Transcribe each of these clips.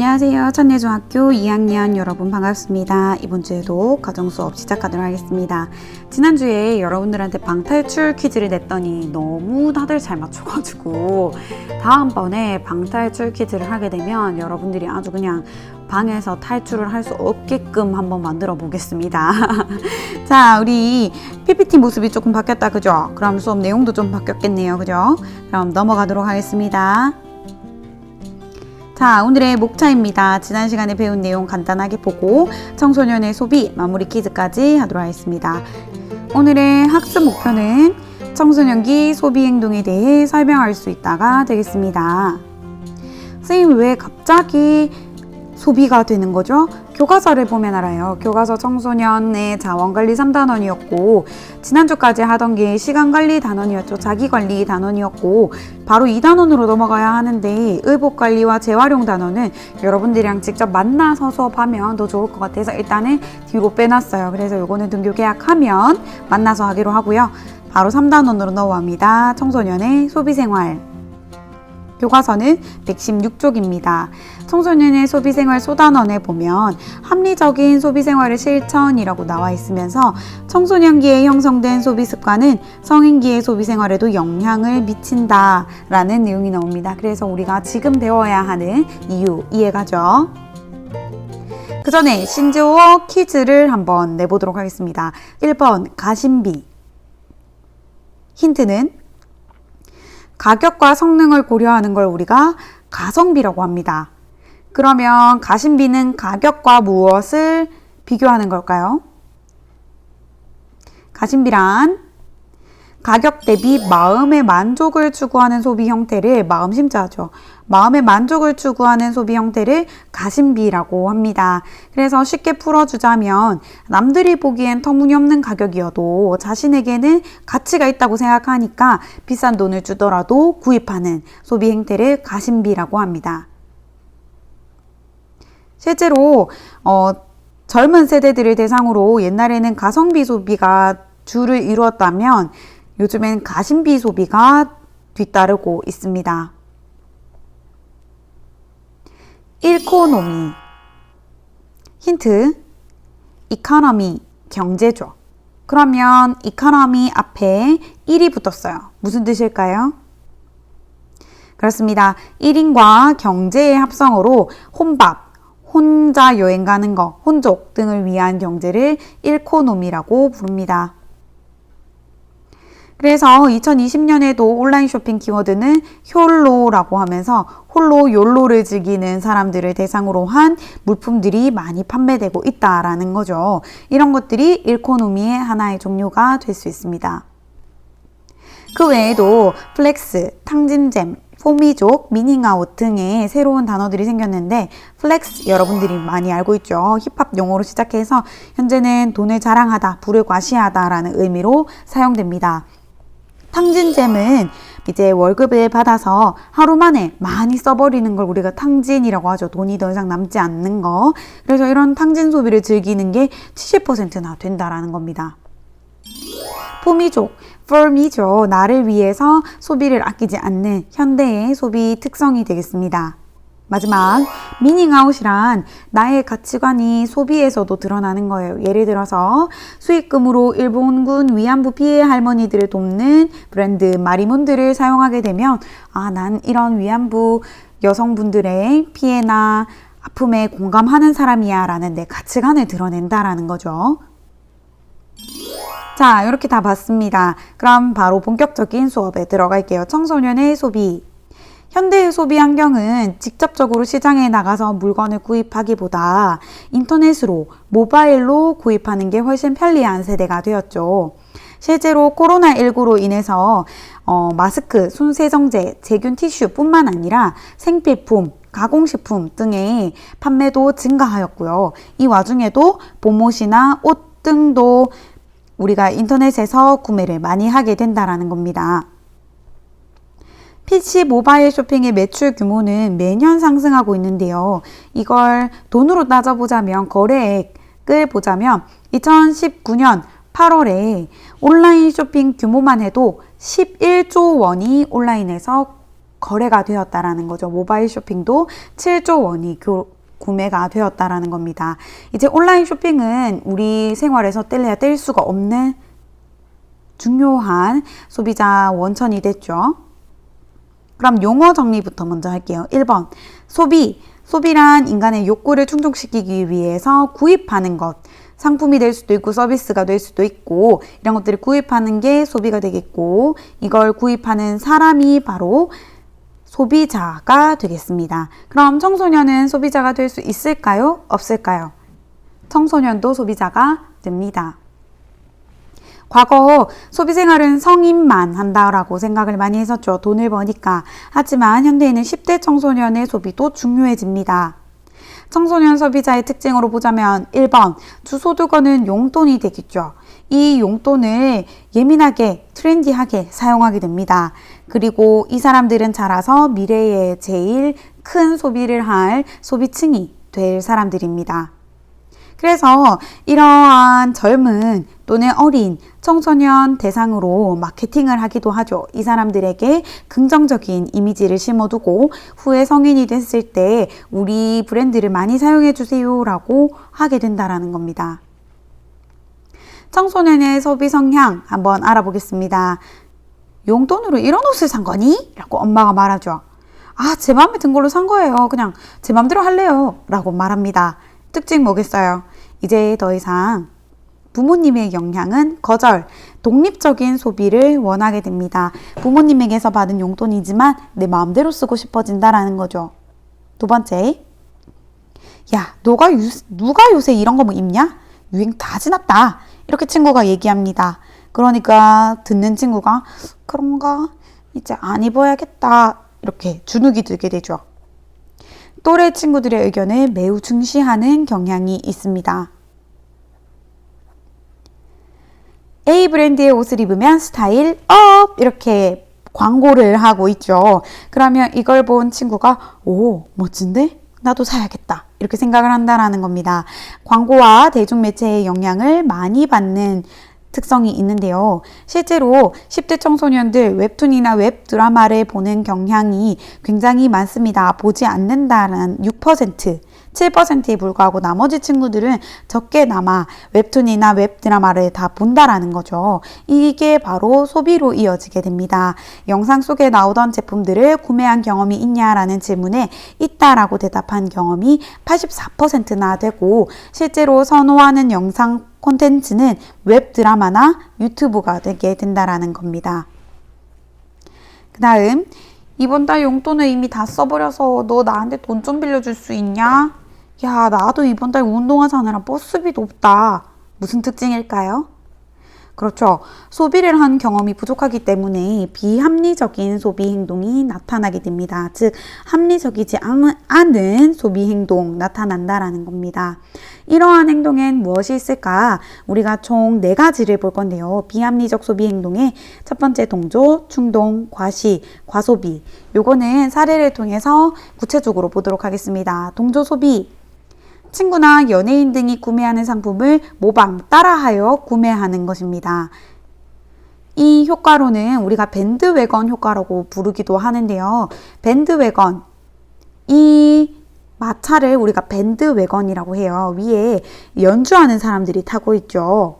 안녕하세요. 천내중학교 2학년 여러분 반갑습니다. 이번 주에도 가정 수업 시작하도록 하겠습니다. 지난주에 여러분들한테 방탈출 퀴즈를 냈더니 너무 다들 잘 맞춰가지고 다음번에 방탈출 퀴즈를 하게 되면 여러분들이 아주 그냥 방에서 탈출을 할 수 없게끔 한번 만들어 보겠습니다. 자, 우리 PPT 모습이 조금 바뀌었다, 그죠? 그럼 수업 내용도 좀 바뀌었겠네요, 그죠? 그럼 넘어가도록 하겠습니다. 자, 오늘의 목차입니다. 지난 시간에 배운 내용 간단하게 보고 청소년의 소비 마무리 퀴즈까지 하도록 하겠습니다. 오늘의 학습 목표는 청소년기 소비 행동에 대해 설명할 수 있다가 되겠습니다. 선생님, 왜 갑자기 소비가 되는 거죠? 교과서를 보면 알아요. 교과서 청소년의 자원관리 3단원이었고 지난주까지 하던 게 시간관리 단원이었죠. 자기관리 단원이었고 바로 2단원으로 넘어가야 하는데 의복관리와 재활용 단원은 여러분들이랑 직접 만나서 수업하면 더 좋을 것 같아서 일단은 뒤로 빼놨어요. 그래서 요거는 등교 계약하면 만나서 하기로 하고요. 바로 3단원으로 넘어갑니다. 청소년의 소비생활. 교과서는 116쪽입니다. 청소년의 소비생활 소단원에 보면 합리적인 소비생활의 실천이라고 나와 있으면서 청소년기에 형성된 소비습관은 성인기의 소비생활에도 영향을 미친다라는 내용이 나옵니다. 그래서 우리가 지금 배워야 하는 이유 이해가죠? 그 전에 신조어 퀴즈를 한번 내보도록 하겠습니다. 1번 가심비. 힌트는 가격과 성능을 고려하는 걸 우리가 가성비라고 합니다. 그러면 가심비는 가격과 무엇을 비교하는 걸까요? 가심비란 가격 대비 마음의 만족을 추구하는 소비 형태를 마음심자죠. 마음의 만족을 추구하는 소비 형태를 가심비라고 합니다. 그래서 쉽게 풀어주자면 남들이 보기엔 터무니없는 가격이어도 자신에게는 가치가 있다고 생각하니까 비싼 돈을 주더라도 구입하는 소비 행태를 가심비라고 합니다. 실제로 젊은 세대들을 대상으로 옛날에는 가성비 소비가 주를 이루었다면 요즘엔 가심비 소비가 뒤따르고 있습니다. 이코노미. 힌트, 이코노미, 경제죠. 그러면 이코노미 앞에 1이 붙었어요. 무슨 뜻일까요? 그렇습니다. 1인과 경제의 합성어로 혼밥, 혼자 여행 가는 거, 혼족 등을 위한 경제를 이코노미라고 부릅니다. 그래서 2020년에도 온라인 쇼핑 키워드는 욜로라고 하면서 홀로 욜로를 즐기는 사람들을 대상으로 한 물품들이 많이 판매되고 있다라는 거죠. 이런 것들이 이코노미의 하나의 종류가 될 수 있습니다. 그 외에도 플렉스, 탕진잼, 포미족, 미닝아웃 등의 새로운 단어들이 생겼는데 플렉스 여러분들이 많이 알고 있죠. 힙합 용어로 시작해서 현재는 돈을 자랑하다, 부를 과시하다라는 의미로 사용됩니다. 탕진잼은 이제 월급을 받아서 하루 만에 많이 써버리는 걸 우리가 탕진이라고 하죠. 돈이 더 이상 남지 않는 거. 그래서 이런 탕진 소비를 즐기는 게 70%나 된다라는 겁니다. 포미족, form이죠. 나를 위해서 소비를 아끼지 않는 현대의 소비 특성이 되겠습니다. 마지막, 미닝아웃이란 나의 가치관이 소비에서도 드러나는 거예요. 예를 들어서 수익금으로 일본군 위안부 피해 할머니들을 돕는 브랜드 마리몬드를 사용하게 되면 난 이런 위안부 여성분들의 피해나 아픔에 공감하는 사람이야 라는 내 가치관을 드러낸다라는 거죠. 자, 이렇게 다 봤습니다. 그럼 바로 본격적인 수업에 들어갈게요. 청소년의 소비. 현대의 소비 환경은 직접적으로 시장에 나가서 물건을 구입하기보다 인터넷으로, 모바일로 구입하는 게 훨씬 편리한 세대가 되었죠. 실제로 코로나19로 인해서 마스크, 손세정제, 제균 티슈뿐만 아니라 생필품, 가공식품 등의 판매도 증가하였고요. 이 와중에도 봄옷이나 옷 등도 우리가 인터넷에서 구매를 많이 하게 된다는 겁니다. PC 모바일 쇼핑의 매출 규모는 매년 상승하고 있는데요. 이걸 돈으로 따져보자면 거래액을 보자면 2019년 8월에 온라인 쇼핑 규모만 해도 11조 원이 온라인에서 거래가 되었다라는 거죠. 모바일 쇼핑도 7조 원이 구매가 되었다라는 겁니다. 이제 온라인 쇼핑은 우리 생활에서 뗄래야 뗄 수가 없는 중요한 소비자 원천이 됐죠. 그럼 용어 정리부터 먼저 할게요. 1번, 소비란 인간의 욕구를 충족시키기 위해서 구입하는 것. 상품이 될 수도 있고 서비스가 될 수도 있고 이런 것들을 구입하는 게 소비가 되겠고 이걸 구입하는 사람이 바로 소비자가 되겠습니다. 그럼 청소년은 소비자가 될 수 있을까요? 없을까요? 청소년도 소비자가 됩니다. 과거 소비생활은 성인만 한다라고 생각을 많이 했었죠. 돈을 버니까. 하지만 현대에는 10대 청소년의 소비도 중요해집니다. 청소년 소비자의 특징으로 보자면 1번, 주소득어는 용돈이 되겠죠. 이 용돈을 예민하게, 트렌디하게 사용하게 됩니다. 그리고 이 사람들은 자라서 미래에 제일 큰 소비를 할 소비층이 될 사람들입니다. 그래서 이러한 젊은 또는 어린 청소년 대상으로 마케팅을 하기도 하죠. 이 사람들에게 긍정적인 이미지를 심어두고 후에 성인이 됐을 때 우리 브랜드를 많이 사용해 주세요 라고 하게 된다는 겁니다. 청소년의 소비 성향 한번 알아보겠습니다. 용돈으로 이런 옷을 산 거니? 라고 엄마가 말하죠. 아, 제 마음에 든 걸로 산 거예요. 그냥 제 맘대로 할래요. 라고 말합니다. 특징 뭐겠어요? 이제 더 이상 부모님의 영향은 거절, 독립적인 소비를 원하게 됩니다. 부모님에게서 받은 용돈이지만 내 마음대로 쓰고 싶어진다라는 거죠. 두 번째, 야, 누가 요새 이런 거 뭐 입냐? 유행 다 지났다. 이렇게 친구가 얘기합니다. 그러니까 듣는 친구가 그런가? 이제 안 입어야겠다. 이렇게 주눅이 들게 되죠. 또래 친구들의 의견을 매우 중시하는 경향이 있습니다. A 브랜드의 옷을 입으면 스타일 업! 이렇게 광고를 하고 있죠. 그러면 이걸 본 친구가 오, 멋진데? 나도 사야겠다. 이렇게 생각을 한다는 겁니다. 광고와 대중매체의 영향을 많이 받는 특성이 있는데요. 실제로 10대 청소년들 웹툰이나 웹드라마를 보는 경향이 굉장히 많습니다. 보지 않는다는 6%, 7%에 불과하고 나머지 친구들은 적게나마 웹툰이나 웹드라마를 다 본다라는 거죠. 이게 바로 소비로 이어지게 됩니다. 영상 속에 나오던 제품들을 구매한 경험이 있냐라는 질문에 있다라고 대답한 경험이 84%나 되고 실제로 선호하는 영상 콘텐츠는 웹드라마나 유튜브가 되게 된다라는 겁니다. 그 다음 이번 달 용돈을 이미 다 써버려서 너 나한테 돈 좀 빌려줄 수 있냐? 야, 나도 이번 달 운동화 사느라 버스비도 없다. 무슨 특징일까요? 그렇죠. 소비를 한 경험이 부족하기 때문에 비합리적인 소비 행동이 나타나게 됩니다. 즉, 합리적이지 않은 소비 행동 나타난다라는 겁니다. 이러한 행동엔 무엇이 있을까? 우리가 총 4가지를 볼 건데요. 비합리적 소비 행동의 첫 번째 동조, 충동, 과시, 과소비. 요거는 사례를 통해서 구체적으로 보도록 하겠습니다. 동조 소비. 친구나 연예인 등이 구매하는 상품을 모방, 따라하여 구매하는 것입니다. 이 효과로는 우리가 밴드웨건 효과라고 부르기도 하는데요. 밴드웨건, 이 마차를 우리가 밴드웨건이라고 해요. 위에 연주하는 사람들이 타고 있죠.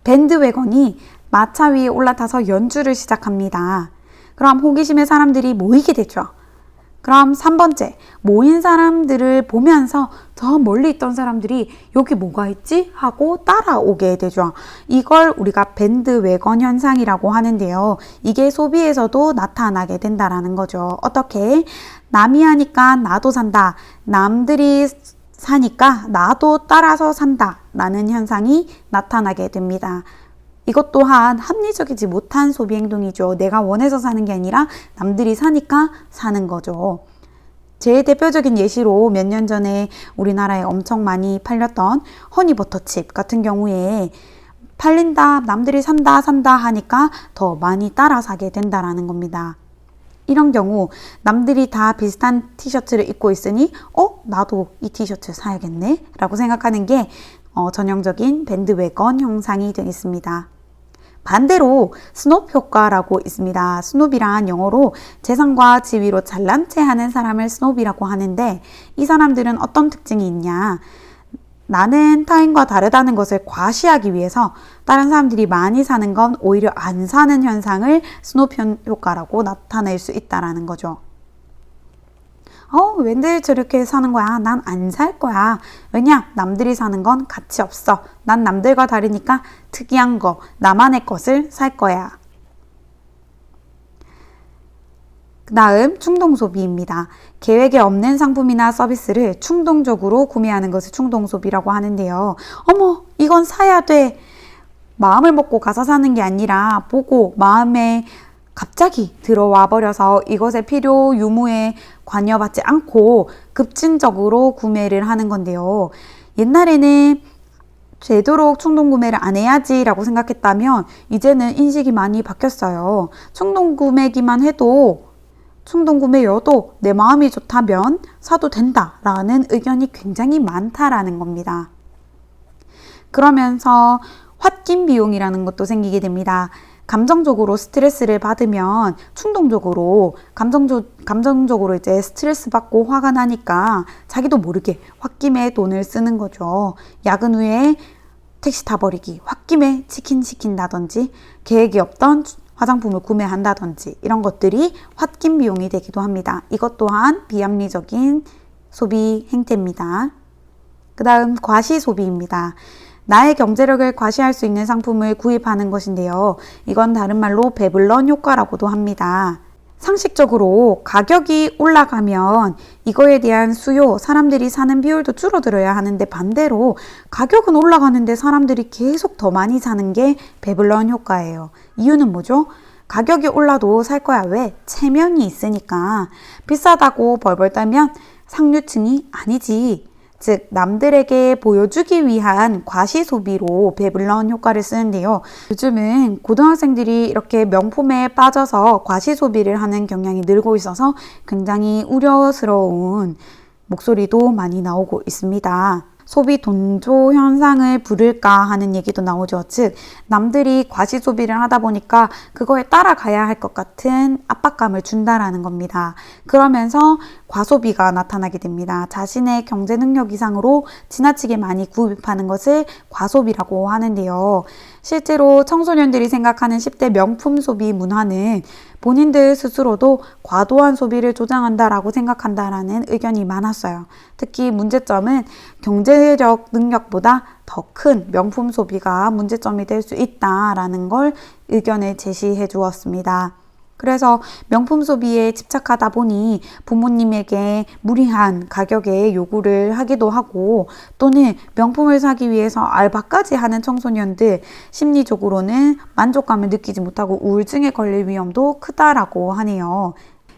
밴드웨건이 마차 위에 올라타서 연주를 시작합니다. 그럼 호기심의 사람들이 모이게 되죠. 그럼 3번째, 모인 사람들을 보면서 저 멀리 있던 사람들이 여기 뭐가 있지? 하고 따라오게 되죠. 이걸 우리가 밴드웨건 현상이라고 하는데요. 이게 소비에서도 나타나게 된다라는 거죠. 어떻게? 남이 하니까 나도 산다. 남들이 사니까 나도 따라서 산다. 라는 현상이 나타나게 됩니다. 이것 또한 합리적이지 못한 소비 행동이죠. 내가 원해서 사는 게 아니라 남들이 사니까 사는 거죠. 제일 대표적인 예시로 몇 년 전에 우리나라에 엄청 많이 팔렸던 허니버터칩 같은 경우에 팔린다, 남들이 산다 하니까 더 많이 따라 사게 된다라는 겁니다. 이런 경우 남들이 다 비슷한 티셔츠를 입고 있으니 나도 이 티셔츠 사야겠네 라고 생각하는 게 전형적인 밴드웨건 형상이 되겠습니다. 반대로 스눕 효과라고 있습니다. 스눕이란 영어로 재산과 지위로 잘난 체 하는 사람을 스눕이라고 하는데, 이 사람들은 어떤 특징이 있냐? 나는 타인과 다르다는 것을 과시하기 위해서 다른 사람들이 많이 사는 건 오히려 안 사는 현상을 스눕 효과라고 나타낼 수 있다라는 거죠. 웬들 저렇게 사는 거야? 난 안 살 거야. 왜냐? 남들이 사는 건 가치 없어. 난 남들과 다르니까 특이한 거, 나만의 것을 살 거야. 그 다음 충동소비입니다. 계획에 없는 상품이나 서비스를 충동적으로 구매하는 것을 충동소비라고 하는데요. 어머, 이건 사야 돼. 마음을 먹고 가서 사는 게 아니라 보고 마음에 갑자기 들어와 버려서 이것의 필요 유무에 관여받지 않고 급진적으로 구매를 하는 건데요. 옛날에는 되도록 충동구매를 안 해야지 라고 생각했다면 이제는 인식이 많이 바뀌었어요. 충동구매여도 내 마음이 좋다면 사도 된다라는 의견이 굉장히 많다라는 겁니다. 그러면서 홧김 비용이라는 것도 생기게 됩니다. 감정적으로 스트레스를 받으면 충동적으로 감정적으로 이제 스트레스 받고 화가 나니까 자기도 모르게 홧김에 돈을 쓰는 거죠. 야근 후에 택시 타버리기, 홧김에 치킨 시킨다든지 계획이 없던 화장품을 구매한다든지 이런 것들이 홧김 비용이 되기도 합니다. 이것 또한 비합리적인 소비 행태입니다. 그 다음 과시소비입니다. 나의 경제력을 과시할 수 있는 상품을 구입하는 것인데요. 이건 다른 말로 배블런 효과라고도 합니다. 상식적으로 가격이 올라가면 이거에 대한 수요, 사람들이 사는 비율도 줄어들어야 하는데 반대로 가격은 올라가는데 사람들이 계속 더 많이 사는 게 배블런 효과예요. 이유는 뭐죠? 가격이 올라도 살 거야. 왜? 체면이 있으니까. 비싸다고 벌벌 떨면 상류층이 아니지. 즉 남들에게 보여주기 위한 과시소비로 배블런 효과를 쓰는데요. 요즘은 고등학생들이 이렇게 명품에 빠져서 과시소비를 하는 경향이 늘고 있어서 굉장히 우려스러운 목소리도 많이 나오고 있습니다. 소비 돈조 현상을 부를까 하는 얘기도 나오죠. 즉 남들이 과시 소비를 하다 보니까 그거에 따라가야 할 것 같은 압박감을 준다라는 겁니다. 그러면서 과소비가 나타나게 됩니다. 자신의 경제 능력 이상으로 지나치게 많이 구입하는 것을 과소비라고 하는데요. 실제로 청소년들이 생각하는 10대 명품 소비 문화는 본인들 스스로도 과도한 소비를 조장한다라고 생각한다라는 의견이 많았어요. 특히 문제점은 경제적 능력보다 더 큰 명품 소비가 문제점이 될 수 있다라는 걸 의견을 제시해 주었습니다. 그래서 명품 소비에 집착하다 보니 부모님에게 무리한 가격의 요구를 하기도 하고 또는 명품을 사기 위해서 알바까지 하는 청소년들 심리적으로는 만족감을 느끼지 못하고 우울증에 걸릴 위험도 크다라고 하네요.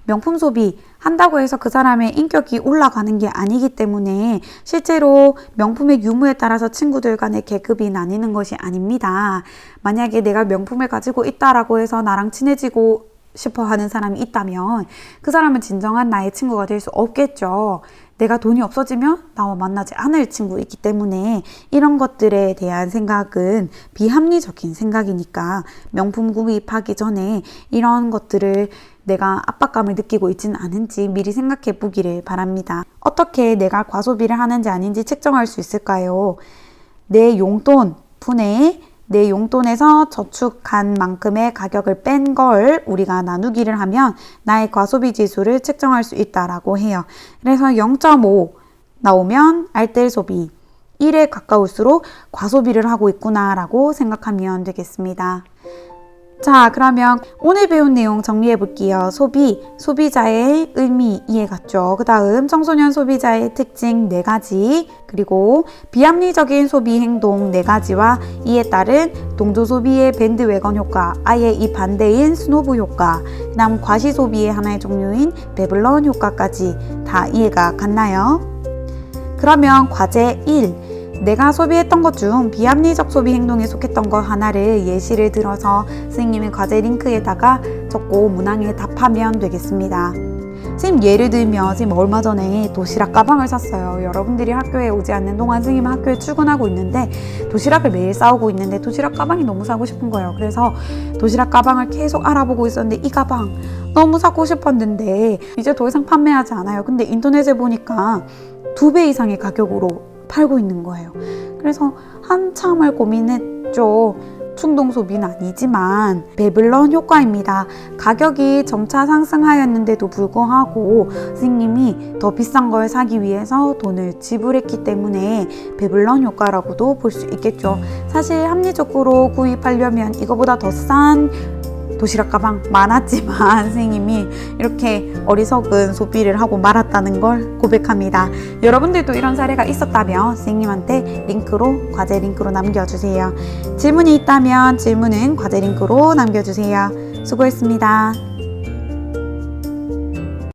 명품 소비 한다고 해서 그 사람의 인격이 올라가는 게 아니기 때문에 실제로 명품의 유무에 따라서 친구들 간의 계급이 나뉘는 것이 아닙니다. 만약에 내가 명품을 가지고 있다라고 해서 나랑 친해지고 싶어 하는 사람이 있다면 그 사람은 진정한 나의 친구가 될 수 없겠죠. 내가 돈이 없어지면 나와 만나지 않을 친구이기 때문에 이런 것들에 대한 생각은 비합리적인 생각이니까 명품 구입하기 전에 이런 것들을 내가 압박감을 느끼고 있지는 않은지 미리 생각해 보기를 바랍니다. 어떻게 내가 과소비를 하는지 아닌지 측정할 수 있을까요? 내 용돈 분에 내 용돈에서 저축한 만큼의 가격을 뺀 걸 우리가 나누기를 하면 나의 과소비 지수를 측정할 수 있다라고 해요. 그래서 0.5 나오면 알뜰 소비, 1에 가까울수록 과소비를 하고 있구나라고 생각하면 되겠습니다. 자, 그러면 오늘 배운 내용 정리해 볼게요. 소비, 소비자의 의미 이해갔죠? 그 다음 청소년 소비자의 특징 4가지, 그리고 비합리적인 소비 행동 4가지와 이에 따른 동조 소비의 밴드웨건 효과, 아예 이 반대인 스노브 효과, 그 다음 과시 소비의 하나의 종류인 배블런 효과까지 다 이해가 갔나요? 그러면 과제 1, 내가 소비했던 것 중 비합리적 소비 행동에 속했던 것 하나를 예시를 들어서 선생님의 과제 링크에다가 적고 문항에 답하면 되겠습니다. 선생님 예를 들면 선생님 얼마 전에 도시락 가방을 샀어요. 여러분들이 학교에 오지 않는 동안 선생님은 학교에 출근하고 있는데 도시락을 매일 싸오고 있는데 도시락 가방이 너무 사고 싶은 거예요. 그래서 도시락 가방을 계속 알아보고 있었는데 이 가방 너무 사고 싶었는데 이제 더 이상 판매하지 않아요. 근데 인터넷에 보니까 2배 이상의 가격으로 팔고 있는 거예요. 그래서 한참을 고민했죠. 충동 소비는 아니지만 배블런 효과입니다. 가격이 점차 상승하였는데도 불구하고 선생님이 더 비싼 걸 사기 위해서 돈을 지불했기 때문에 배블런 효과라고도 볼 수 있겠죠. 사실 합리적으로 구입하려면 이거보다 더 싼 도시락 가방 많았지만 선생님이 이렇게 어리석은 소비를 하고 말았다는 걸 고백합니다. 여러분들도 이런 사례가 있었다면 선생님한테 과제 링크로 남겨주세요. 질문이 있다면 질문은 과제 링크로 남겨주세요. 수고했습니다.